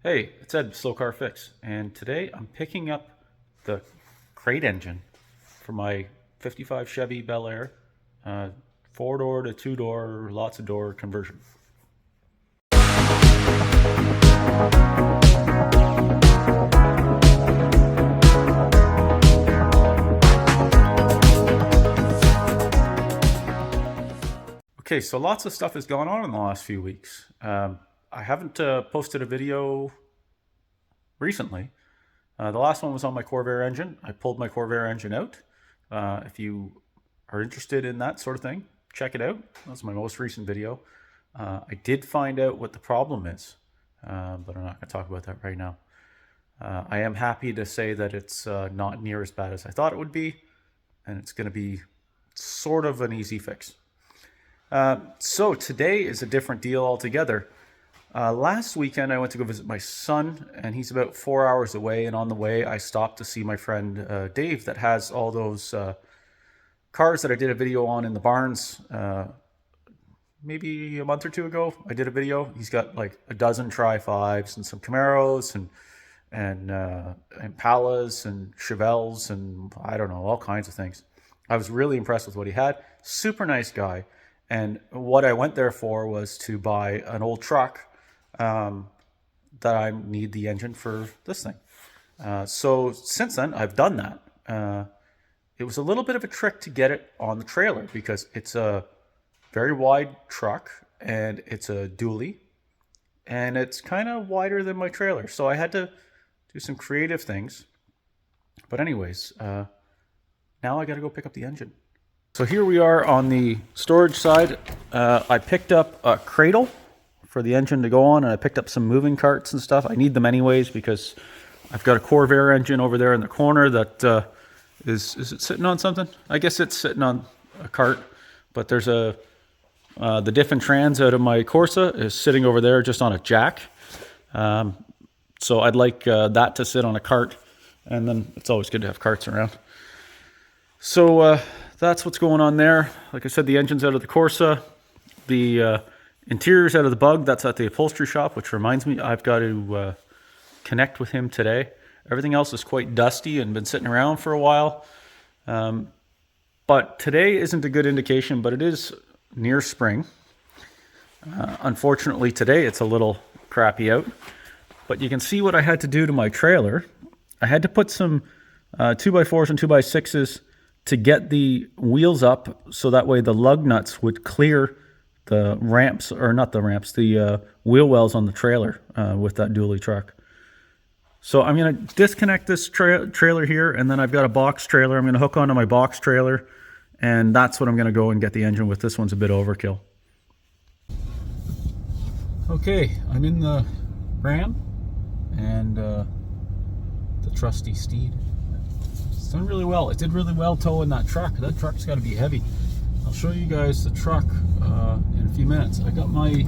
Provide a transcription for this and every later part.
Hey, it's Ed, Slow Car Fix, and today I'm picking up the crate engine for my 55 Chevy Belair, 4-door to 2-door, lots of door conversion. Okay, so lots of stuff has gone on in the last few weeks. I haven't posted a video recently. The last one was on my Corvair engine. I pulled my Corvair engine out. If you are interested in that sort of thing, check it out. That's my most recent video. I did find out what the problem is, but I'm not going to talk about that right now. I am happy to say that it's not near as bad as I thought it would be, and it's going to be sort of an easy fix. So today is a different deal altogether. Last weekend I went to go visit my son, and he's about 4 hours away, and on the way I stopped to see my friend Dave that has all those cars that I did a video on in the barns maybe a month or two ago. I did a video. He's got like a dozen Tri-5s and some Camaros and Impalas and Chevelles and I don't know, all kinds of things. I was really impressed with what he had. Super nice guy. And what I went there for was to buy an old truck that I need the engine for this thing. So since then, I've done that. It was a little bit of a trick to get it on the trailer because it's a very wide truck and it's a dually and it's kind of wider than my trailer. So I had to do some creative things. But anyways, now I got to go pick up the engine. So here we are on the storage side. I picked up a cradle for the engine to go on, and I picked up some moving carts and stuff. I need them anyways because I've got a Corvair engine over there in the corner that is it sitting on something? I guess it's sitting on a cart, but there's the diff and trans out of my Corsa is sitting over there just on a jack. So I'd like that to sit on a cart, and then it's always good to have carts around. So that's what's going on there. Like I said, the engine's out of the Corsa. The interior's out of the Bug. That's at the upholstery shop, which reminds me I've got to connect with him today. Everything else is quite dusty and been sitting around for a while. But today isn't a good indication, but it is near spring. Unfortunately, today it's a little crappy out. But you can see what I had to do to my trailer. I had to put some 2x4s and 2x6s to get the wheels up so that way the lug nuts would clear the ramps, or not the ramps, the wheel wells on the trailer with that dually truck. So I'm going to disconnect this trailer here, and then I've got a box trailer. I'm going to hook onto my box trailer, and that's what I'm going to go and get the engine with. This one's a bit overkill. Okay, I'm in the Ram and the trusty steed. It's done really well. It did really well towing that truck. That truck's got to be heavy. I'll show you guys the truck in a few minutes. I got my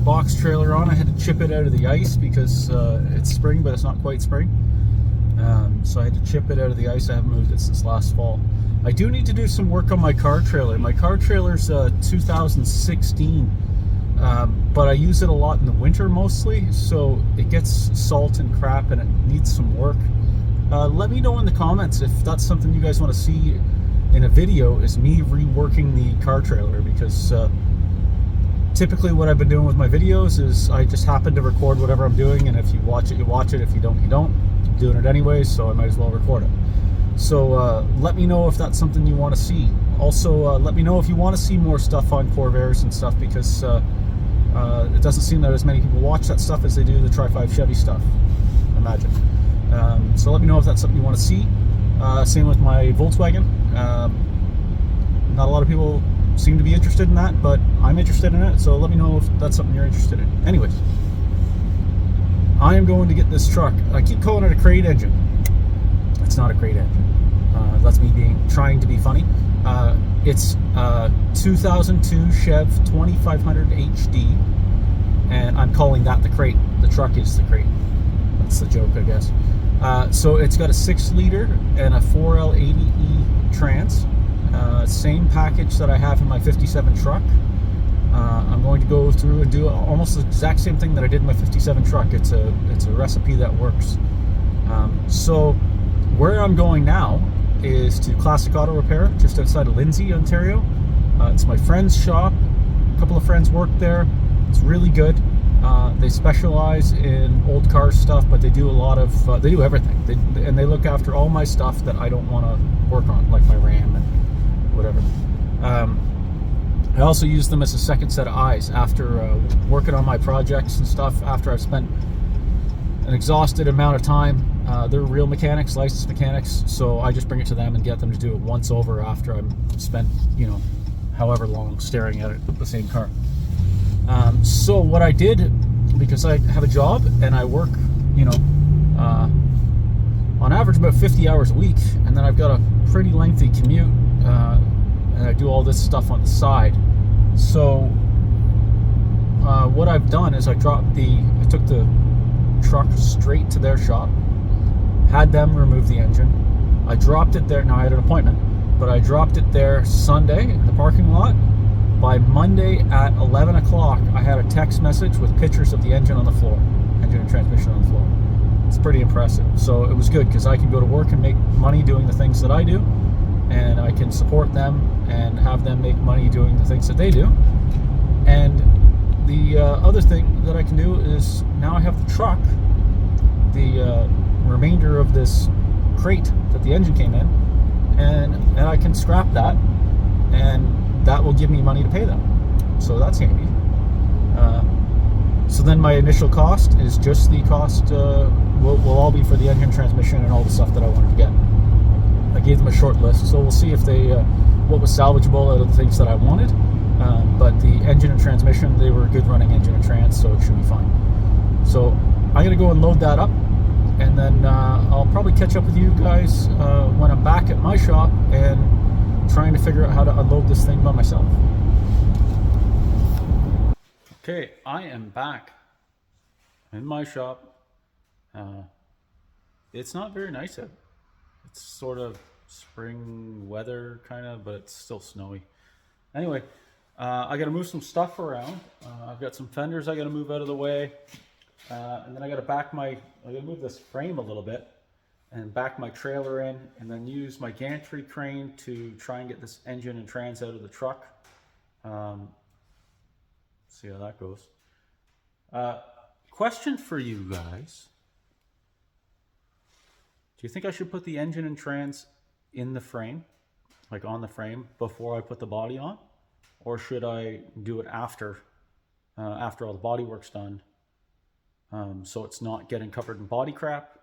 box trailer on. I had to chip it out of the ice because it's spring, but it's not quite spring. So I had to chip it out of the ice. I haven't moved it since last fall. I do need to do some work on my car trailer. My car trailer's 2016, but I use it a lot in the winter mostly, so it gets salt and crap and it needs some work. Let me know in the comments if that's something you guys want to see in a video, is me reworking the car trailer, because typically what I've been doing with my videos is I just happen to record whatever I'm doing, and if you watch it, you watch it. If you don't, you don't. I'm doing it anyways, so I might as well record it. So let me know if that's something you want to see. Also, let me know if you want to see more stuff on Corvairs and stuff, because it doesn't seem that as many people watch that stuff as they do the Tri-5 Chevy stuff, imagine. So let me know if that's something you want to see. Same with my Volkswagen. Not a lot of people seem to be interested in that, but I'm interested in it, so let me know if that's something you're interested in. Anyways, I am going to get this truck. I keep calling it a crate engine. It's not a crate engine. That's me trying to be funny. It's 2002 Chev 2500 HD, and I'm calling that the crate. The truck is the crate. That's the joke, I guess. So it's got a 6-liter and a 4L80E trans. Same package that I have in my 57 truck. I'm going to go through and do almost the exact same thing that I did in my 57 truck. It's a recipe that works. So where I'm going now is to Classic Auto Repair, just outside of Lindsay, Ontario. It's my friend's shop. A couple of friends work there. It's really good. They specialize in old car stuff, but they do a lot of, they do everything. And they look after all my stuff that I don't want to work on, like my Ram and whatever. I also use them as a second set of eyes after working on my projects and stuff. After I've spent an exhausted amount of time, they're real mechanics, licensed mechanics, so I just bring it to them and get them to do it once over after I've spent, you know, however long staring at it, the same car. So what I did, because I have a job and I work, you know, on average about 50 hours a week, and then I've got a pretty lengthy commute, and I do all this stuff on the side. So what I've done is I took the truck straight to their shop, had them remove the engine. I dropped it there. Now I had an appointment, but I dropped it there Sunday in the parking lot. By Monday at 11 o'clock, I had a text message with pictures of the engine on the floor, engine and transmission on the floor. It's pretty impressive. So it was good because I can go to work and make money doing the things that I do, and I can support them and have them make money doing the things that they do. And the other thing that I can do is now I have the truck, the remainder of this crate that the engine came in, and I can scrap that, and that will give me money to pay them. So that's handy. So then my initial cost is just the cost, will all be for the engine, transmission, and all the stuff that I wanted to get. I gave them a short list, so we'll see if they, what was salvageable out of the things that I wanted. But the engine and transmission, they were a good running engine and trans, so it should be fine. So I'm gonna go and load that up, and then I'll probably catch up with you guys when I'm back at my shop and trying to figure out how to unload this thing by myself. Okay, I am back in my shop. It's not very nice out. It's sort of spring weather kind of, but it's still snowy. Anyway, I gotta move some stuff around. I've got some fenders I gotta move out of the way. And then I gotta move this frame a little bit and back my trailer in, and then use my gantry crane to try and get this engine and trans out of the truck. See how that goes. Question for you guys. Do you think I should put the engine and trans in the frame, like on the frame, before I put the body on? Or should I do it after all the body work's done, so it's not getting covered in body crap?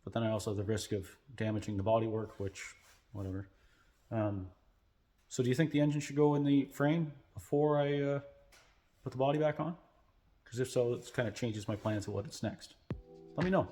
But then I also have the risk of damaging the bodywork, which, whatever. So do you think the engine should go in the frame before I put the body back on? Because if so, it kind of changes my plans of what it's next. Let me know.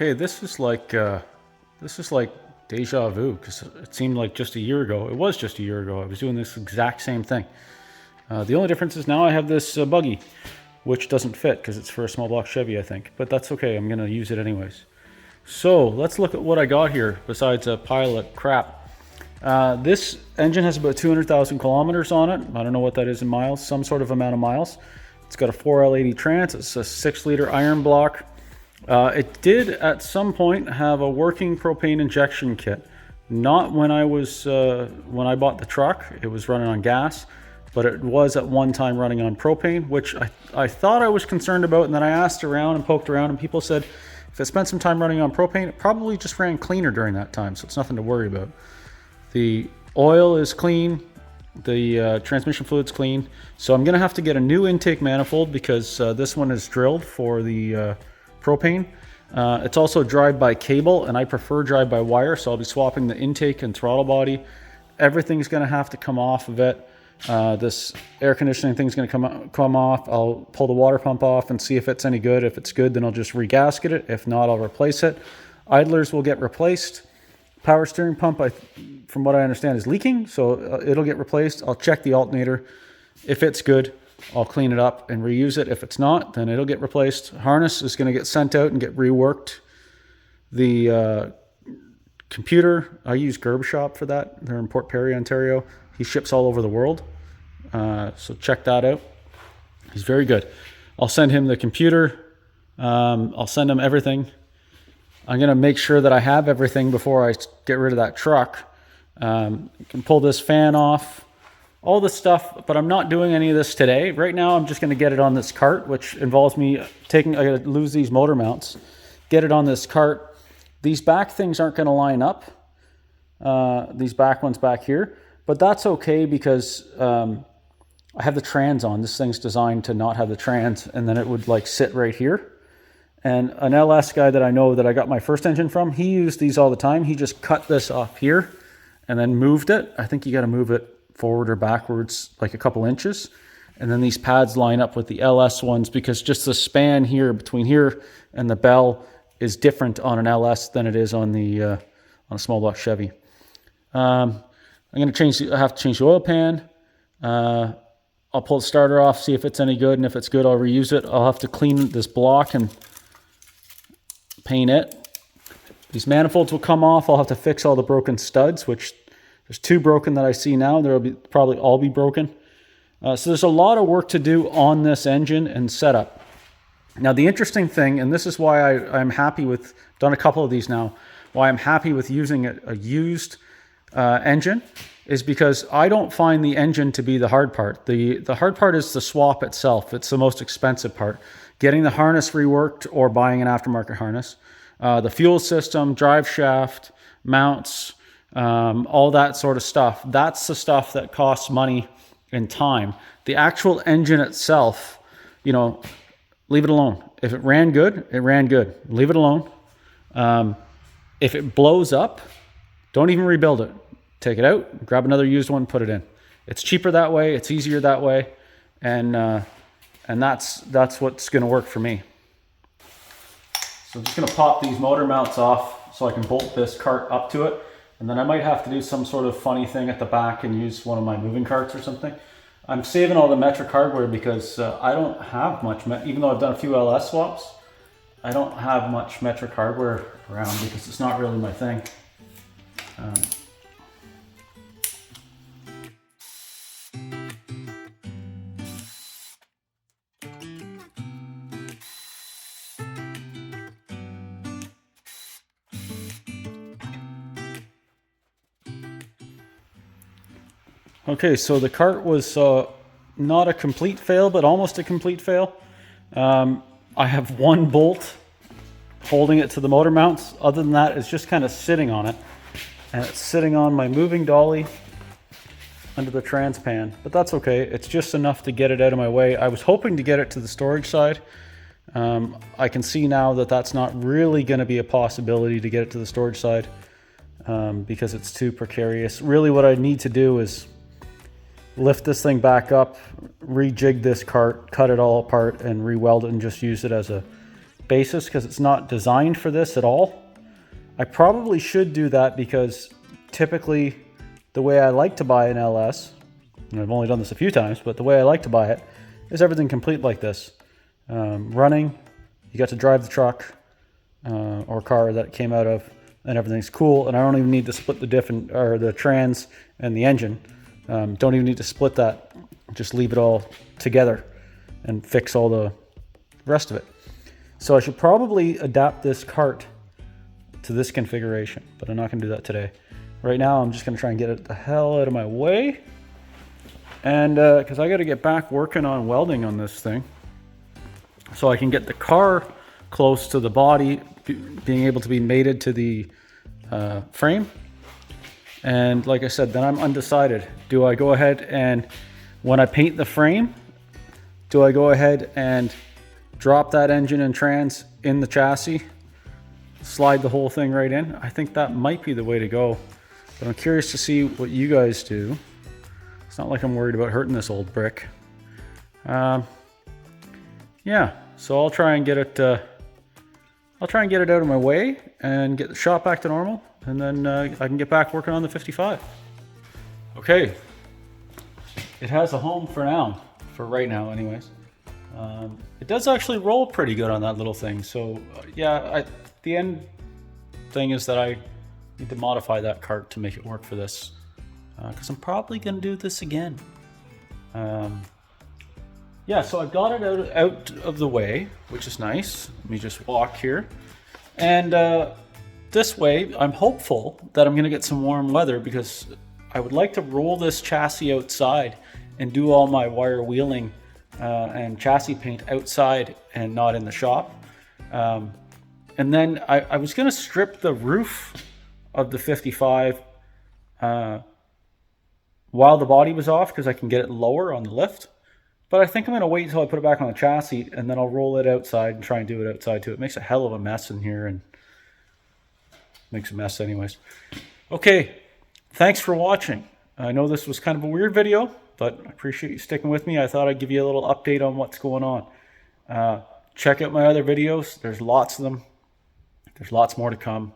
Okay, this is like deja vu, because it seemed like just a year ago. It was just a year ago. I was doing this exact same thing. The only difference is now I have this buggy, which doesn't fit because it's for a small block Chevy, I think. But that's okay. I'm going to use it anyways. So let's look at what I got here besides a pile of crap. This engine has about 200,000 kilometers on it. I don't know what that is in miles, some sort of amount of miles. It's got a 4L80 trans. It's a 6-liter iron block. It did at some point have a working propane injection kit. Not when I bought the truck. It was running on gas, but it was at one time running on propane, which I thought I was concerned about. And then I asked around and poked around, and people said if it spent some time running on propane, it probably just ran cleaner during that time. So it's nothing to worry about. The oil is clean. The transmission fluid's clean. So I'm going to have to get a new intake manifold because this one is drilled for the propane. It's also drive-by cable, and I prefer drive-by wire, so I'll be swapping the intake and throttle body. Everything's going to have to come off of it. This air conditioning thing's going to come off. I'll pull the water pump off and see if it's any good. If it's good, then I'll just regasket it. If not, I'll replace it. Idlers will get replaced. Power steering pump, from what I understand, is leaking, so it'll get replaced. I'll check the alternator. If it's good, I'll clean it up and reuse it. If it's not, then it'll get replaced. Harness is going to get sent out and get reworked. The computer, I use Gerb Shop for that. They're in Port Perry, Ontario. He ships all over the world, so check that out. He's very good. I'll send him the computer. I'll send him everything. I'm going to make sure that I have everything before I get rid of that truck. You can pull this fan off, all this stuff, but I'm not doing any of this today. Right now, I'm just going to get it on this cart, which involves me I got to lose these motor mounts, get it on this cart. These back things aren't going to line up, these back ones back here, but that's okay because I have the trans on. This thing's designed to not have the trans, and then it would like sit right here. And an LS guy that I know that I got my first engine from, he used these all the time. He just cut this off here and then moved it. I think you got to move it forward or backwards like a couple inches. And then these pads line up with the LS ones because just the span here between here and the bell is different on an LS than it is on a small block Chevy. I'm going to I have to change the oil pan. I'll pull the starter off, see if it's any good. And if it's good, I'll reuse it. I'll have to clean this block and paint it. These manifolds will come off. I'll have to fix all the broken studs, which there's 2 broken that I see now. There will probably all be broken. So there's a lot of work to do on this engine and setup. Now the interesting thing, and this is why I'm happy with, done a couple of these now, why I'm happy with using a used engine is because I don't find the engine to be the hard part. The hard part is the swap itself. It's the most expensive part. Getting the harness reworked or buying an aftermarket harness. The fuel system, drive shaft, mounts, all that sort of stuff. That's the stuff that costs money and time. The actual engine itself, leave it alone. If it ran good, it ran good. Leave it alone. If it blows up, don't even rebuild it. Take it out, grab another used one, put it in. It's cheaper that way. It's easier that way. And that's what's going to work for me. So I'm just going to pop these motor mounts off so I can bolt this cart up to it. And then I might have to do some sort of funny thing at the back and use one of my moving carts or something. I'm saving all the metric hardware because I don't have much, even though I've done a few LS swaps, I don't have much metric hardware around because it's not really my thing. Okay, so the cart was not a complete fail, but almost a complete fail. I have 1 bolt holding it to the motor mounts. Other than that, it's just kind of sitting on it. And it's sitting on my moving dolly under the trans pan, but that's okay. It's just enough to get it out of my way. I was hoping to get it to the storage side. I can see now that that's not really going to be a possibility to get it to the storage side because it's too precarious. Really what I need to do is lift this thing back up, rejig this cart, cut it all apart and re-weld it and just use it as a basis because it's not designed for this at all. I probably should do that because typically the way I like to buy an LS, and I've only done this a few times, but the way I like to buy it is everything complete like this. Running, you got to drive the truck or car that it came out of, and everything's cool, and I don't even need to split the diff or the trans and the engine. Don't even need to split that. Just leave it all together and fix all the rest of it. So I should probably adapt this cart to this configuration, but I'm not going to do that today. Right now I'm just going to try and get it the hell out of my way, and because I got to get back working on welding on this thing so I can get the car close to the body being able to be mated to the frame. And like I said, then I'm undecided. Do I go ahead and, when I paint the frame, do I go ahead and drop that engine and trans in the chassis, slide the whole thing right in? I think that might be the way to go, but I'm curious to see what you guys do. It's not like I'm worried about hurting this old brick. Yeah, so I'll try and get it out of my way and get the shop back to normal, and then I can get back working on the 55. Okay, it has a home for now, for right now anyways. It does actually roll pretty good on that little thing, so yeah, the end thing is that I need to modify that cart to make it work for this, because I'm probably going to do this again. Yeah, so I've got it out of the way, which is nice. Let me just walk here. And this way, I'm hopeful that I'm going to get some warm weather, because I would like to roll this chassis outside and do all my wire wheeling and chassis paint outside and not in the shop. And then I was going to strip the roof of the 55 while the body was off, because I can get it lower on the lift. But I think I'm going to wait until I put it back on the chassis, and then I'll roll it outside and try and do it outside too. It makes a hell of a mess in here, and makes a mess anyways. Okay, thanks for watching. I know this was kind of a weird video, but I appreciate you sticking with me. I thought I'd give you a little update on what's going on. Check out my other videos. There's lots of them. There's lots more to come.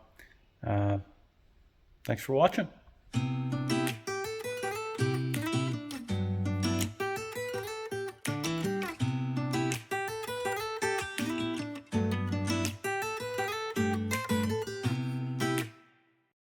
Thanks for watching.